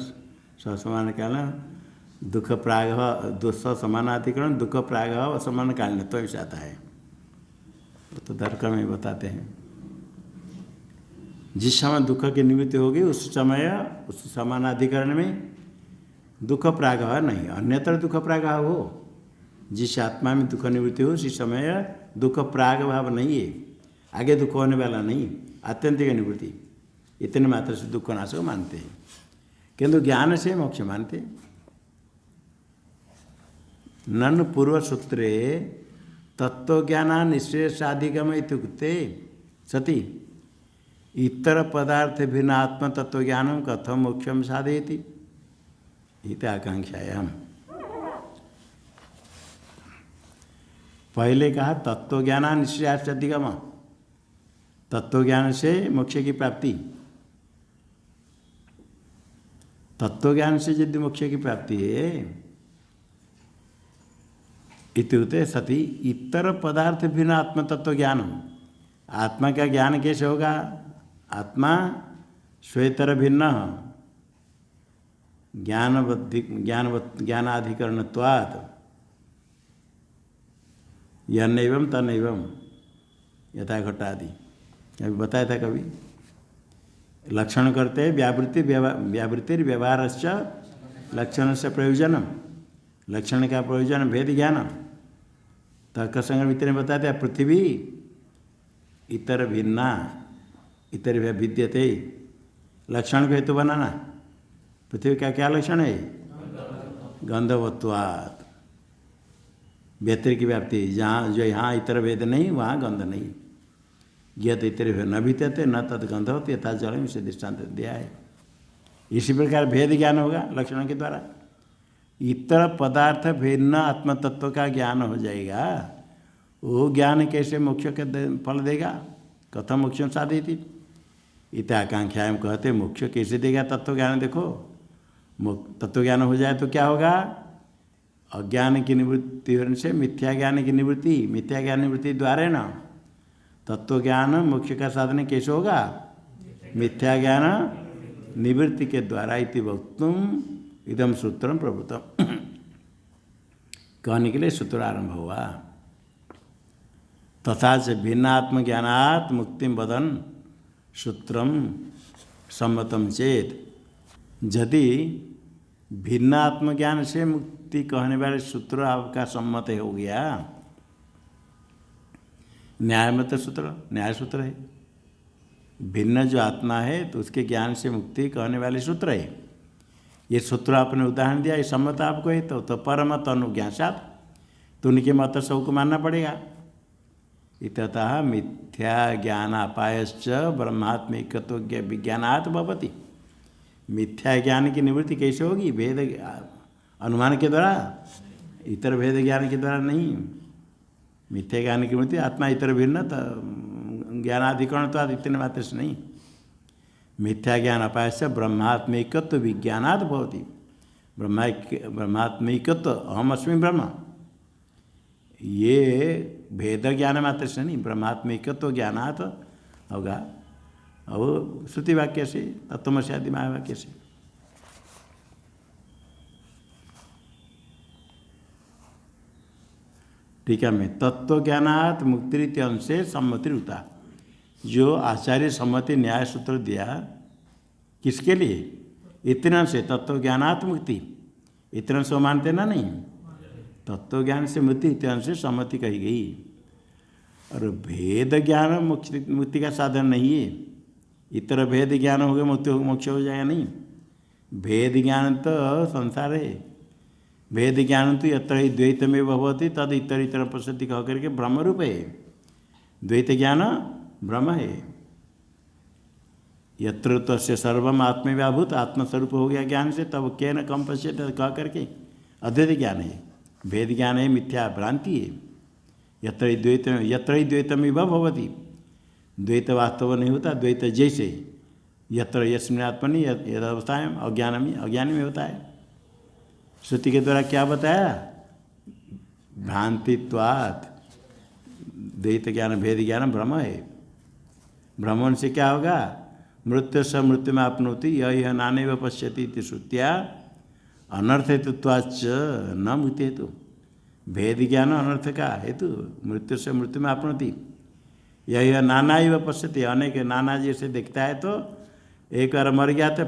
[SPEAKER 1] ससमान काल दुख प्रागभाव, ससमानाधिकरण दुख प्रागभाव असमान कालीन तो ऐसा आता है, तो तर्क में बताते हैं। जिस समय दुख की निवृत्ति होगी उस समय उस समानाधिकरण में दुख प्रागभाव नहीं, अन्यत्र दुख प्रागभाव हो। जिस आत्मा में दुख निवृत्ति हो उसी समय दुख प्रागभाव नहीं है, आगे दुख होने वाला नहीं, आत्यंतिक निवृत्ति। इतने मात्र से दुख नाश को मानते हैं, किंतु ज्ञान से मोक्ष मानते। नन पूर्व सूत्रे तत्वज्ञान निश्रेषाधिगम इत्युक्ते सति इतर पदार्थ भिन्न आत्म तत्वज्ञान कथम मोक्षम साधयति इति आकांक्षायाम। पहले कहा तत्वज्ञान निश्रेषाधिगम, तत्वज्ञान से मोक्ष की प्राप्ति। तत्वज्ञान से यदि मोक्ष की प्राप्ति है इत्युक्ते सति इतर पदार्थ भिन्न आत्म तत्व ज्ञान। आत्मा का ज्ञान कैसे होगा? आत्मा स्वेतर भिन्न ज्ञानाधिकरणत्वात् यन्नैवं तन्नैवं यथा घटादि। अभी बताया था कभी। लक्षण करते हैं व्यावृत्ति व्यवहारस्य लक्षण से प्रयोजन, लक्षण का प्रयोजन भेद ज्ञान। तर्क संग्रह इतने बताते हैं। पृथ्वी इतर भिन्ना इतर विद्यते, लक्षण को हेतु बनाना। पृथ्वी का क्या लक्षण है? गंधवत्वात्, व्यतिरिक्त की व्याप्ति। जहाँ जो यहाँ इतर भेद नहीं वहाँ गंध नहीं। यत इतर न भिद्यते न तद गंधवत यथा जलम, इसे दृष्टांत दिया है। इसी प्रकार भेद ज्ञान होगा लक्षणों के द्वारा। इतर पदार्थ भिन्न आत्मतत्व का ज्ञान हो जाएगा। वो ज्ञान कैसे मोक्ष के फल देगा? कथम मोक्षम साधयति इत आकांक्षा में कहते मोक्ष कैसे देगा? तत्व ज्ञान देखो, तत्व ज्ञान हो जाए तो क्या होगा? अज्ञान की निवृत्ति होने से मिथ्या ज्ञान की निवृत्ति, मिथ्या ज्ञान निवृत्ति द्वारा न तत्व ज्ञान मोक्ष का साधन कैसे होगा? मिथ्या ज्ञान निवृत्ति के द्वारा। इति वक्तुम इदम सूत्रम प्रभुतम, कहने के लिए सूत्र आरंभ हुआ। तथा से भिन्नात्म ज्ञानात् मुक्ति वदन सूत्रम सम्मतम चेत। यदि भिन्न आत्मज्ञान से मुक्ति कहने वाले सूत्र आपका सम्मत हो गया, न्याय मत सूत्र, न्याय सूत्र है। भिन्न जो आत्मा है तो उसके ज्ञान से मुक्ति कहने वाले सूत्र है। ये सूत्र आपने उदाहरण दिया, ये सम्मत आपको है तो परमत अनुज्ञासात, तो उनके मत सबको मानना पड़ेगा। इततः मिथ्या ज्ञानापायश्च ब्रह्मात्मिकत्व विज्ञानात् भवति। मिथ्या ज्ञान की निवृत्ति कैसे होगी? भेद अनुमान के द्वारा, इतर भेद ज्ञान के द्वारा नहीं। मिथ्या ज्ञान की निवृत्ति आत्मा इतर भिन्न ज्ञानाधिकरण तो इतने मात्र से नहीं। मिथ्या ज्ञान अपायस्य ब्रह्मात्मिकत्व विज्ञानात् भवति। ब्रह्मात्मिकत्व अहम अस्मि ब्रह्म, ये भेद ज्ञान मात्र से नहीं, ब्रह्मात्मिकत्व ज्ञानात् होगा। और श्रुति वाक्य से, तत्वमसि आदि महावाक्य से। टीका में तत्व ज्ञानात् मुक्ति अंशे सम्मति रुता। जो आचार्य सम्मति न्याय सूत्र दिया किसके लिए? इतना से तत्व ज्ञानात् मुक्ति, इतना से मानते ना नहीं, तत्व ज्ञान से मुक्ति, इतना से सम्मति कही गई। और भेद ज्ञान मुक्ति का साधन नहीं है। इतर भेद ज्ञान हो गया मुक्ति मोक्ष हो जाएगा, नहीं। भेद ज्ञान तो संसार है। भेद ज्ञान तो यत्र ही द्वैतमेव भवति तद इतर इतर पश्यति कह करके ब्रह्म रूप है। द्वैत ज्ञान ब्रह्म है। यत्र तस्य सर्वम आत्मव्याभूत, आत्मस्वरूप हो गया ज्ञान से, तब केन कम पश्यति कह करके अद्वैत ज्ञान है। भेद ज्ञान है, मिथ्या भ्रांति है। यत्र ही द्वैतमेव भवति, द्वैत वास्तव नहीं होता। द्वैत जैसे यत्र यस्मिन् आत्मनि यद अवस्थायाम अज्ञान में होता है। श्रुति के द्वारा क्या बताया? भ्रांतित्वात् द्वैत ज्ञान भेद ज्ञान ब्रह्म है। ब्रह्मण से क्या होगा? मृत्यु स मृत्यु में आपनोति यह नानैव पश्यति इति श्रुत्या अनर्थ हेतुत्वाच्च न मुक्ति हेतु। भेद ज्ञान अनर्थ का हेतु, मृत्यु से मृत्यु में आपनोति यह नाना ही पश्यति, अनेक नाना जैसे दिखता है। तो एक बार मर गया तो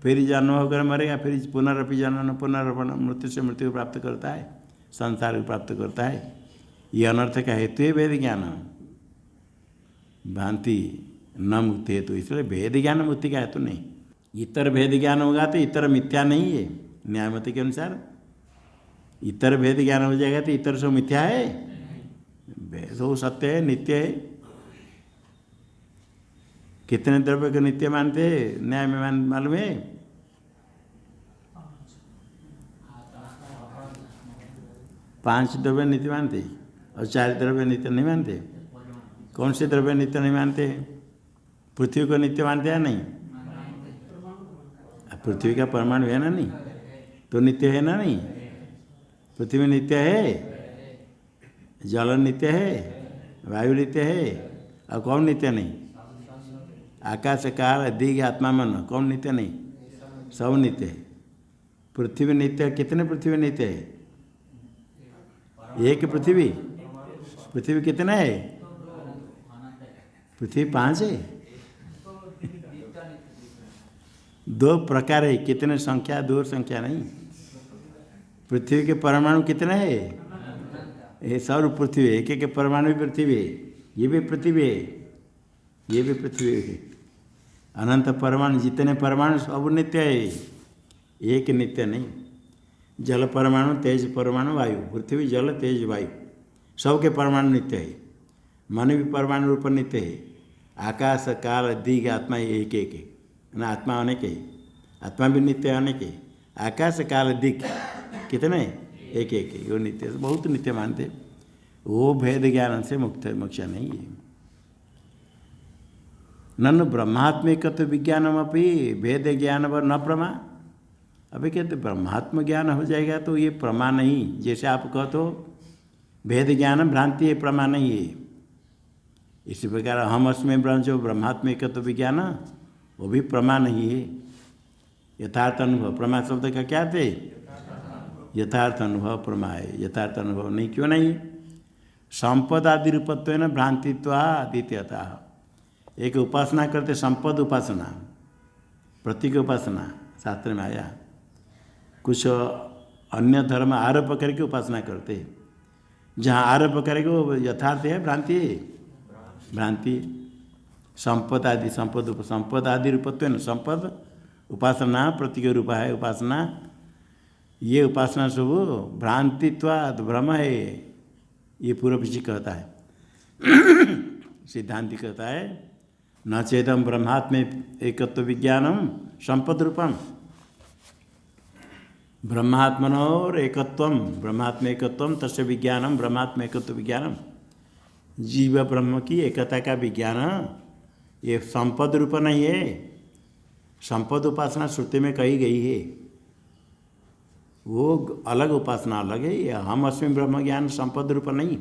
[SPEAKER 1] फिर जन्म होकर मरेगा, फिर पुनरअपि जनन पुनर्वर्ण, मृत्यु से मृत्यु प्राप्त करता है, संसार को प्राप्त करता है। ये अनर्थ का हेतु है भेद ज्ञान, भ्रांति न मुक्ति हेतु। इसलिए भेद ज्ञान मुक्ति का हेतु नहीं। इतर भेद ज्ञान होगा तो इतर मिथ्या नहीं है न्यायमति के अनुसार। इतर भेद ज्ञान हो जाएगा तो इतर सो मिथ्या है, भेद सत्य है, नित्य है। कितने द्रव्य को नित्य मानते हैं न्याय में मालूम है? 5 द्रव्य नित्य मानते और 4 द्रव्य नित्य नहीं मानते। कौन से द्रव्य नित्य नहीं मानते? पृथ्वी को नित्य मानते हैं नहीं? पृथ्वी का परमाणु है ना, नहीं तो नित्य है ना, नहीं। पृथ्वी नित्य है, जल नित्य है, वायु नित्य है, और कौन नित्य नहीं? आकाश काल दिग आत्मा मन, कौन नित्य नहीं? सब नित्य है। पृथ्वी नित्य, कितने पृथ्वी नित्य है? एक पृथ्वी। पृथ्वी कितना है? पृथ्वी 5 है। 2 प्रकार है, कितने संख्या? 2 संख्या नहीं। पृथ्वी के परमाणु कितने है? ये सौर पृथ्वी, एक एक परमाणु भी पृथ्वी है, ये भी पृथ्वी है, ये भी पृथ्वी है। अनंत परमाणु, जितने परमाणु सब नित्य है, एक नित्य नहीं। जल परमाणु, तेज परमाणु, वायु, पृथ्वी जल तेज वायु, सबके परमाणु नित्य है। मन भी परमाणु रूप नित्य है। आकाश काल दिग आत्मा एक एक है ना, आत्मा अनेक है, आत्मा भी नित्य अनेक है। आकाश काल दिग कितने? एक एक है, वो नित्य, बहुत नित्य मानते। वो भेद ज्ञान से मुक्त मोक्ष नहीं है। ननु ब्रह्मात्मिकत्व विज्ञानम अपनी भेद ज्ञान व न प्रमा। अभी कहते ब्रह्मात्म ज्ञान हो जाएगा तो ये प्रमा नहीं। जैसे आप कहते हो भेद ज्ञान भ्रांति है, प्रमा नहीं है। इसी प्रकार हम अस्में ब्रह्म, जो ब्रह्मात्मिकत्व विज्ञान, वो भी प्रमा नहीं है। यथार्थ अनुभव, प्रमा शब्द का क्या थे? यथार्थ अनुभव प्रमा है। यथार्थ अनुभव नहीं, क्यों नहीं? संपद आदि रूपत्व न भ्रांतित्वा द्वितीयता। एक उपासना करते संपद उपासना, प्रतीक उपासना शास्त्र में आया। कुछ अन्य धर्म आरोप करके उपासना करते, जहाँ आरोप करेंगे वो यथार्थ है, भ्रांति है, भ्रांति। संपद आदि, संपद आदि रूपत्व न, संपद उपासना प्रतीक रूप है उपासना। ये उपासना सब भ्रांतित्वाद भ्रम है, ये पूर्व पक्षी कहता है। सिद्धांति कहता है न चेदम ब्रह्मात्म एकत्व विज्ञानम संपद रूपम। ब्रह्मात्मनोर एकत्वम, ब्रह्मात्म एकत्वम तस्य विज्ञानम ब्रह्मात्म एकत्व विज्ञानम। जीव ब्रह्म की एकता का विज्ञान ये संपद रूप नहीं है। संपद उपासना श्रुति में कही गई है, वो अलग उपासना अलग है। ये हम अस्मिन् ब्रह्म ज्ञान संपद रूप नहीं।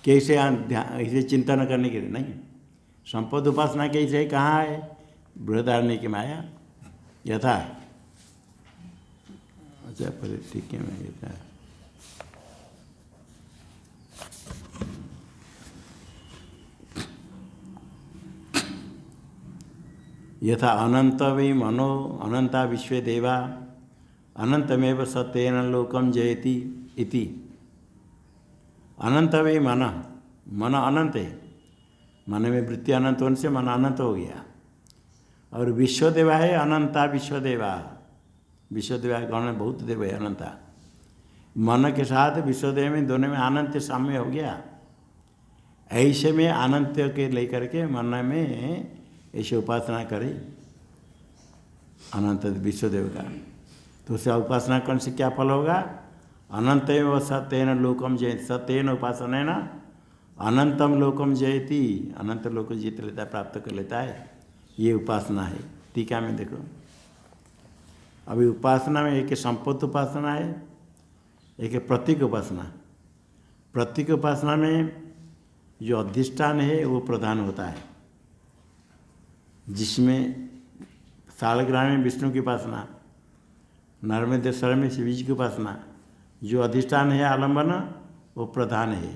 [SPEAKER 1] कैसे ऐसे चिंतन करने के लिए नहीं। संपद उपासना कैसे कहाँ है? बृहदारण्यक में आया यथा। अच्छा पर ठीक है, मैं यथा यथा अनंत वै मनो अनंता विश्व देवा अनंतमेव सत्येन लोकम जयति इति। अनंत वै मन, मन अनंत है, मन में वृत्ति अनंत होने से मन अनंत हो गया। और विश्वदेवा है अनंता विश्वदेवा, विश्वदेवा गण बहुत देव है अनंता। मन के साथ विश्वदेव में दोनों में अनंत साम्य हो गया। ऐसे में अनंत के लेकर के मन में ऐसे उपासना करे अनंत विश्वदेव का, तो उससे उपासना करने से क्या फल होगा? अनंत एवं सत्येन लोकम जयति, सत्येन उपासना न अनंतम लोकम जयति, अनंत लोक जीत लेता है, प्राप्त कर लेता है। ये उपासना है। टीका में देखो, अभी उपासना में एक संपत्ति उपासना है, एक प्रतीक उपासना। प्रतीक उपासना में जो अधिष्ठान है वो प्रधान होता है, जिसमें सालग्राम में विष्णु की उपासना, नर्मदेश्वर में शिव जी की उपासना, जो अधिष्ठान है आलम्बन वो प्रधान है।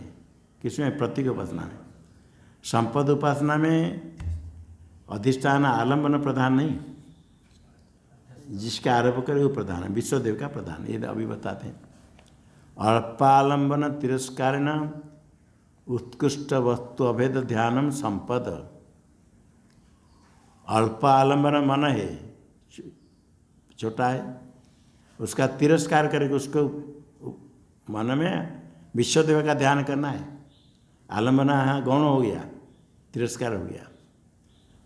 [SPEAKER 1] किसमें? प्रतीक उपासना में। संपद उपासना में अधिष्ठान आलम्बन प्रधान नहीं, जिसका आरोप करे वो प्रधान है, विश्वदेव का प्रधान। ये अभी बताते हैं। अल्पालंबन तिरस्कारेण उत्कृष्ट वस्तु अभेद ध्यानम संपद। अल्प आलंबन मन है, छोटा है, उसका तिरस्कार करके उसको मन में विश्वदेव का ध्यान करना है। आलंबन गौण हो गया, तिरस्कार हो गया।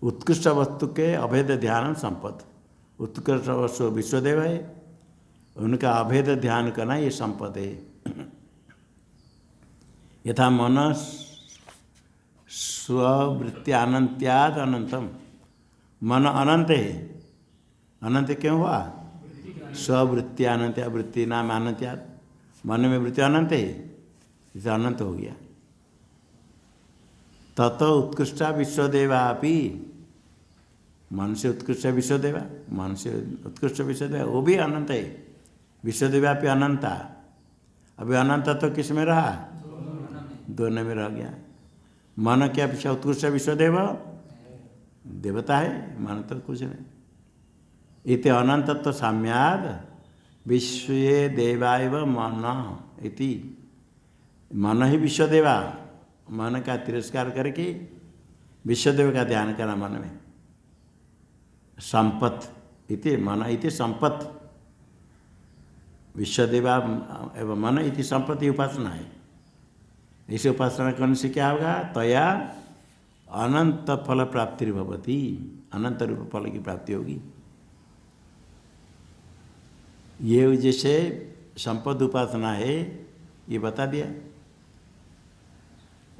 [SPEAKER 1] उत्कृष्ट वस्तु के अभेद ध्यान संपद, उत्कृष्ट वस्तु विश्वदेव है, उनका अभेद ध्यान करना ये संपद है। यथा मन स्ववृत्ति अनंत्याद अनंतम, मन अनंत है। अनंत क्यों हुआ? स्ववृत्ति अनंत, वृत्ति नाम अनंत्याद, मन में वृत्ति अनंत है, इसे अनंत हो गया। तत उत्कृष्टा विश्वदेवा अपि, मन से उत्कृष्ट विश्वदेवा, मन से उत्कृष्ट विश्वदेवा वो भी अनंत है। विश्वदेवा भी अनंता, अभी अनंत तो किस में रहा? दोनों में रह गया। मन क्या पीछे उत्कृष्ट विश्वदेव देवता है, मन तो कुछ नहीं। इति अनंतत्व साम्याद विश्व देवायव मन इति, मन ही विश्वदेवा, मन का तिरस्कार करके विश्वदेव का ध्यान करना मन में। संपत इति मन इति संपत, विश्वदेवा एवं मन इति संपत्ति उपासना है। इसे उपासना करने से क्या होगा? तया अनंत फल प्राप्ति भवती, अनंत रूप फल की प्राप्ति होगी। ये जैसे संपद उपासना है ये बता दिया।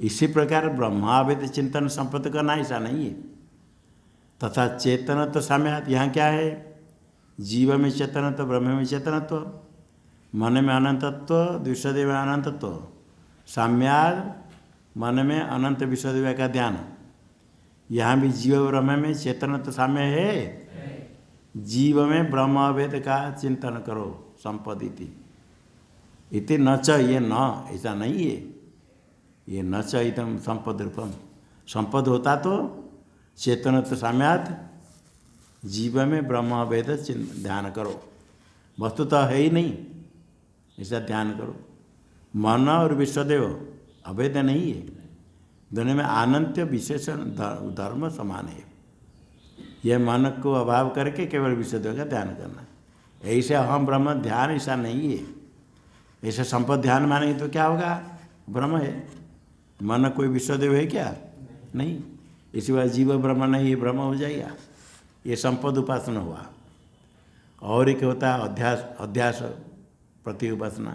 [SPEAKER 1] इसी प्रकार ब्रह्मावेद चिंतन संपद करना ऐसा नहीं है। तथा चेतन तो साम्यात, यहाँ क्या है? जीव में चेतनत्व, ब्रह्म में चेतनत्व, मन में अनंतत्व, विश्वदेव में अनंतत्व। साम्याद मन में अनंत विश्वदेव का ध्यान। यहाँ भी जीव ब्रह्म में चेतनत्व साम्य है। जीव में ब्रह्म अभेद का चिंतन करो संपदिति इति न च, ये न ऐसा नहीं है। ये न च इदम संपद रूपम, संपद होता तो चेतनत्व साम्यात जीव में ब्रह्म अभेद ध्यान करो। वस्तु तो है ही नहीं, ऐसा ध्यान करो। मन और विश्वदेव अभेद नहीं है, दोनों में अनंत विशेषण धर्म समान है। यह मन को अभाव करके केवल विश्वदेव का ध्यान करना, ऐसे हम ब्रह्म ध्यान ऐसा नहीं है। ऐसे संपद ध्यान मानेंगे तो क्या होगा? ब्रह्म है। मन कोई विश्वदेव है क्या? नहीं। इसी बार जीव ब्रह्म नहीं, ब्रह्म हो जाएगा। ये संपद उपासना हुआ। और एक होता है अध्यास, अध्यास प्रतीक उपासना।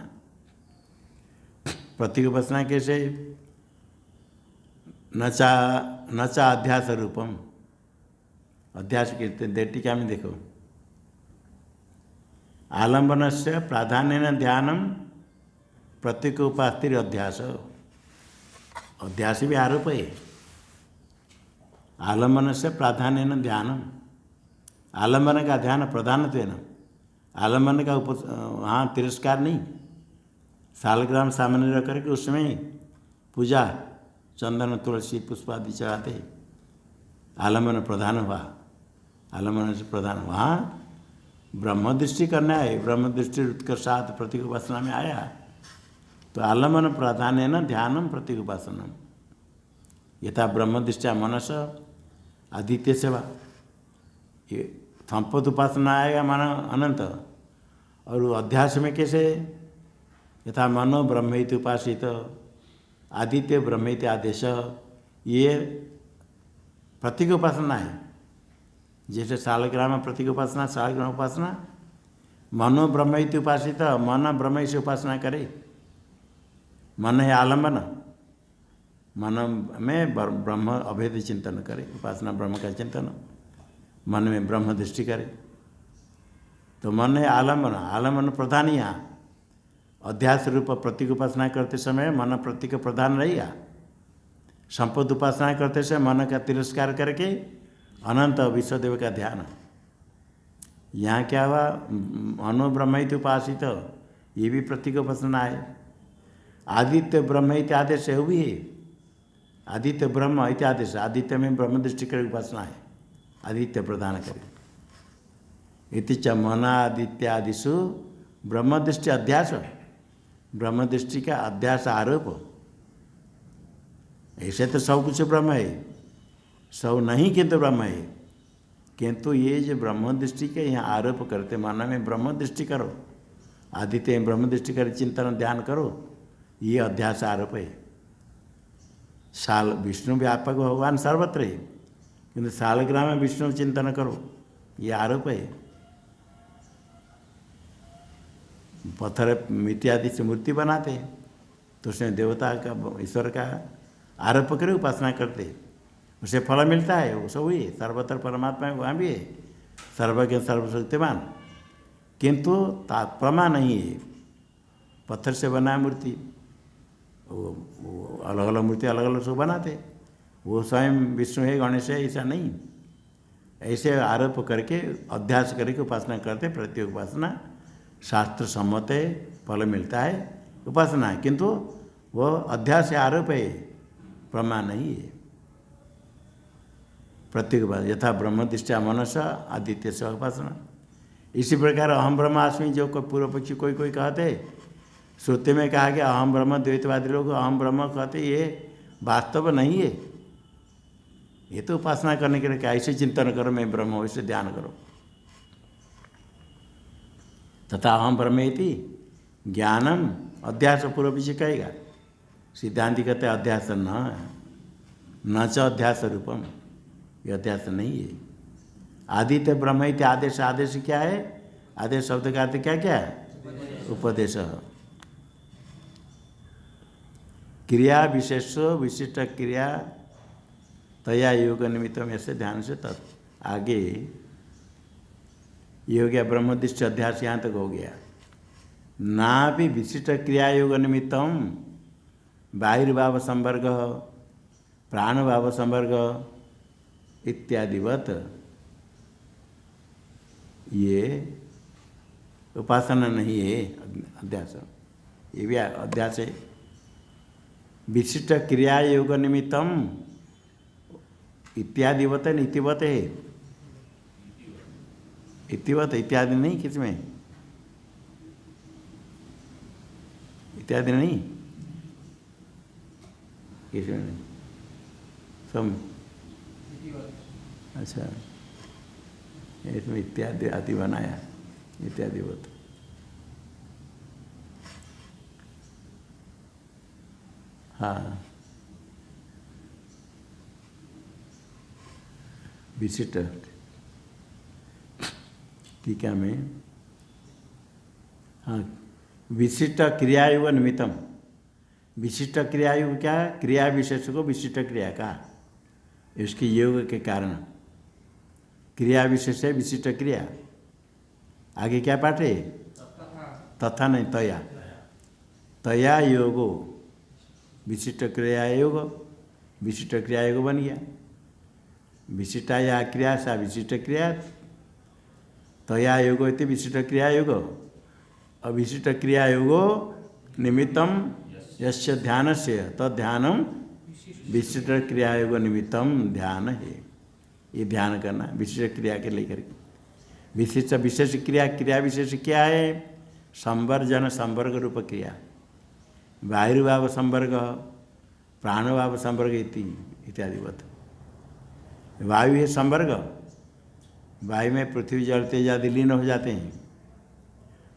[SPEAKER 1] प्रतीक उपासना कैसे? नचा अध्यास रूपम, अध्यास के टीका में देखो। आलंबन से प्राधान्य ध्यानम प्रतीक उपास्तिर अध्यास, अध्यास भी आरोप है। आलम्बन से प्राधान्य न ध्यान, आलम्बन का ध्यान प्रधानत्वेन, आलम्बन का वहाँ तिरस्कार नहीं। सालग्राम सामान्य रख करके उसमें पूजा चंदन तुलसी पुष्प आदि चढ़ाते, आलम्बन प्रधान हुआ, आलम्बन से प्रधान। वहाँ ब्रह्म दृष्टि करना है, ब्रह्म दृष्टि उत्कर्षात् प्रतीक उपासना में आया, तो आलम्बन प्राधान्य न ध्यानम प्रतीक उपासनम। यथा ब्रह्म दृष्टिया मनस आदित्य सेवा, ये संपद उपासना आएगा माना अनंत, और अध्यास में कैसे, यथा मनो ब्रह्मेति उपासित, आदित्य ब्रह्मेति आदेश, ये प्रतीक उपासना है। जैसे सालग्राम प्रतीक उपासना, सालग्राम उपासना, मनो ब्रह्मेति उपासित, मन ब्रह्म से उपासना करे, मन है आलम्बन, मन में ब्रह्म अभेद चिंतन करे, उपासना ब्रह्म का चिंतन, मन में ब्रह्म दृष्टि करे, तो मन है आलम्बन, आलम्बन प्रधान। यहाँ अध्यास रूप प्रतीक उपासना करते समय मन प्रतीक प्रधान रहेगा। संपद उपासना करते समय मन का तिरस्कार करके अनंत विश्वदेव का ध्यान। यहाँ क्या हुआ, मनो ब्रह्म उपासित, ये भी प्रतीक उपासना है। आदित्य ब्रह्म इत्यादेश है, भी है आदित्य ब्रह्म इत्यादेश, आदित्य में ब्रह्म दृष्टि कर उपासना है, आदित्य प्रदान करे। इति च मनादित्यादिषु ब्रह्म दृष्टि अध्यास, ब्रह्म दृष्टि का अध्यास आरोप। ऐसे तो सब कुछ ब्रह्म है, सब नहीं किंतु ब्रह्म है, किंतु ये जो ब्रह्म दृष्टि के यहाँ आरोप करते, मन में ब्रह्म दृष्टि करो, आदित्य में ब्रह्म दृष्टि कर चिंतन ध्यान करो, ये अध्यास आरोप है। साल विष्णु व्यापक भगवान सर्वत्र है, किंतु सालग्राम में विष्णु चिंतन करो, ये आरोप है। पत्थर मिट्टी आदि से मूर्ति बनाते हैं, तो उसमें देवता का ईश्वर का आरोप करे, उपासना करते, उसे फल मिलता है। वो सब हुई सर्वत्र परमात्मा है, वहाँ भी है सर्वज्ञ सर्वशक्तिमान, किंतु प्रमाण नहीं है। पत्थर से बना मूर्ति, वो अलग अलग मूर्ति अलग अलग सब बनाते, वो स्वयं विष्णु है गणेश है ऐसा नहीं। ऐसे आरोप करके अध्यास करके उपासना करते, प्रत्येक उपासना शास्त्र सम्मत है, फल मिलता है उपासना है, किंतु वो अध्यास है, आरोप है, प्रमाण नहीं है। प्रत्येक बात यथा ब्रह्म दृष्टिया मनस आदित्य से उपासना। इसी प्रकार अहम ब्रह्मास्मि जो पूर्व पक्षी कोई कोई कहते, श्रुति में कहा गया अहम ब्रह्म, द्वैतवादी लोग अहम ब्रह्म कहते, ये वास्तव नहीं है, ये तो उपासना करने के लिए क्या, ऐसे चिंतन करो मैं ब्रह्म, वैसे ध्यान करो। तथा अहम ब्रह्मेति ज्ञानम अध्यास पूर्व पीछे कहेगा, सिद्धांति कहते अध्यास न च अध्यास रूपम, ये अध्यास नहीं है। आदित्य ब्रह्म इति आदेश, आदेश क्या है, आदेश शब्द का अर्थ क्या क्या है, उपदेश। क्रिया विशेष विशिष्ट क्रिया तया योग निमित्तम, ऐसे ध्यान से तत् आगे ये हो गया ब्रह्मदृष्टि अध्यास, यहाँ तक हो गया। ना भी विशिष्ट क्रिया योग निमित्तम बाहिर्भाव संवर्ग प्राणभाव संवर्ग इत्यादिवत, ये उपासना नहीं है अध्यास, ये भी अध्यास है। विशिष्ट क्रिया योग निमित्तम इत्यादिवत नीतिवत है, इतिवत इत्यादि नहीं, किसमें इत्यादि नहीं, किसमें नहीं, सब अच्छा, इसमें इत्यादि आदि बनाया, इत्यादिवत। हाँ, विशिष्ट टीका में, हाँ, विशिष्ट क्रियायुग निमित्तम, विशिष्ट क्रियायुग क्या, क्रिया विशेष को विशिष्ट क्रिया कहा, इसके योग के कारण क्रिया विशेष है विशिष्ट क्रिया। आगे क्या पाठ है, तथा नहीं तया, तया योगो विशिष्ट क्रिया योग, विशिष्ट क्रिया योग बन गया। विशिष्टा या क्रिया सा विशिष्ट क्रिया, तया योगो इति विशिष्ट क्रिया योगो। अविशिष्ट क्रिया योगो निमित्तम यस्य ध्यान से तद्ध्यानम विशिष्ट क्रिया योग निमित्तम ध्यान है। ये ध्यान करना विशिष्ट क्रिया के लेकर के। विशिष्ट विशेष क्रिया, क्रिया विशेष क्या है? संवर्जन संवर्ग रूप क्रिया। वायुभाव संवर्ग, प्राणभाव संवर्ग इत्यादि वत। वायु है संवर्ग, वायु में पृथ्वी जल तेज आदि लीन हो जाते हैं।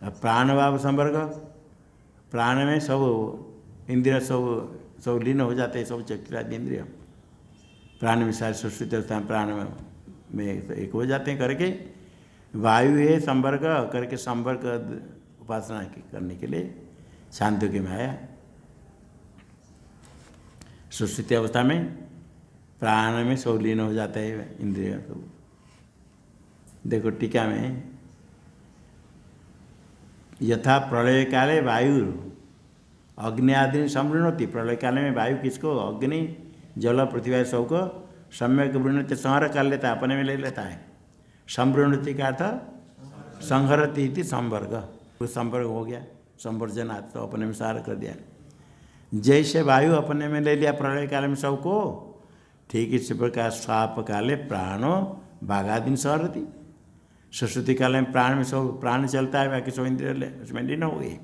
[SPEAKER 1] अब प्राणभाव संवर्ग, प्राण में सब इंद्रिय सब लीन हो जाते हैं, सब चक्रादि इंद्रिय प्राण में सारे सुश्रुत प्राण में एक हो जाते हैं करके। वायु है संवर्ग करके, संवर्ग उपासना करने के लिए छांदोग्य में आया। सुश्रुति अवस्था में प्राण में सब लीन हो जाता है इंद्रिय सब। देखो टीका में, यथा प्रलय काले वायु अग्नि आदि संवृणति। प्रलय काल में वायु किसको? अग्नि जल पृथ्वी सबको सम्यक वृणति, संहार कर लेता है, अपने में ले लेता है। संवृणति का अर्थ संहरति इति संवर्ग, वो संवर्ग हो गया। संवर्जन तो अपने में सार कर दिया। जैसे वायु अपने में ले लिया प्रलय काल में सबको, ठीक इसी प्रकार स्वाप काले प्राणो बाघादि संहरति। सुश्रुति काल में प्राण में सब प्राण चलता है, बाकी सब इंद्रिय उसमें लीन हो गई।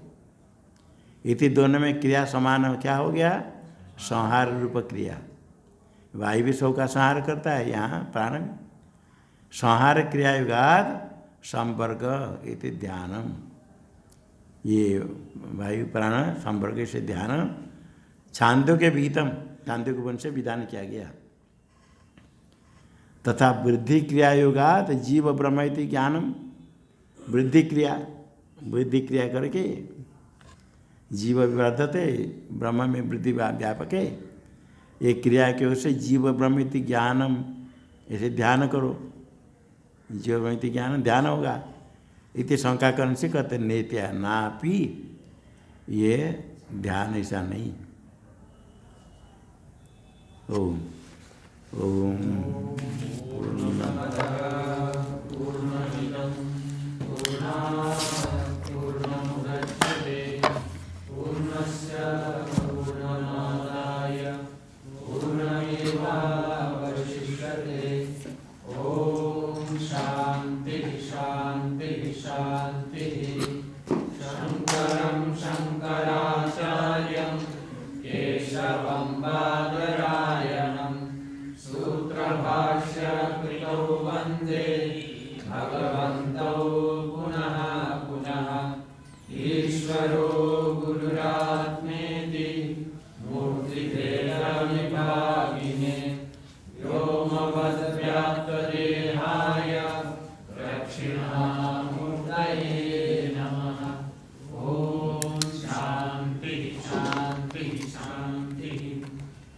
[SPEAKER 1] इति दोनों में क्रिया समान क्या हो गया? संहार रूप क्रिया। वायु भी सब का संहार करता है, यहाँ प्राण में संहार क्रिया युगाद संवर्ग इति ध्यानम। ये वायु प्राण संवर्ग से ध्यान छांदोग्य विहितम, छांदोग्य वन से विधान किया गया। तथा वृद्धि क्रिया युगात जीव ब्रह्म इति ज्ञानम। वृद्धि क्रिया करके जीव विवर्धते, ब्रह्म में वृद्धि व्यापक है। ये क्रिया की ओर से जीव ब्रह्म इति ज्ञानम, ऐसे ध्यान करो, जीव ब्रह्म इति ज्ञान ध्यान होगा। इति शंका करने से कहते नेत्या नापि, ये ध्यान ऐसा नहीं। ओम ओम
[SPEAKER 2] ईश्वरो गुरुरात्मैक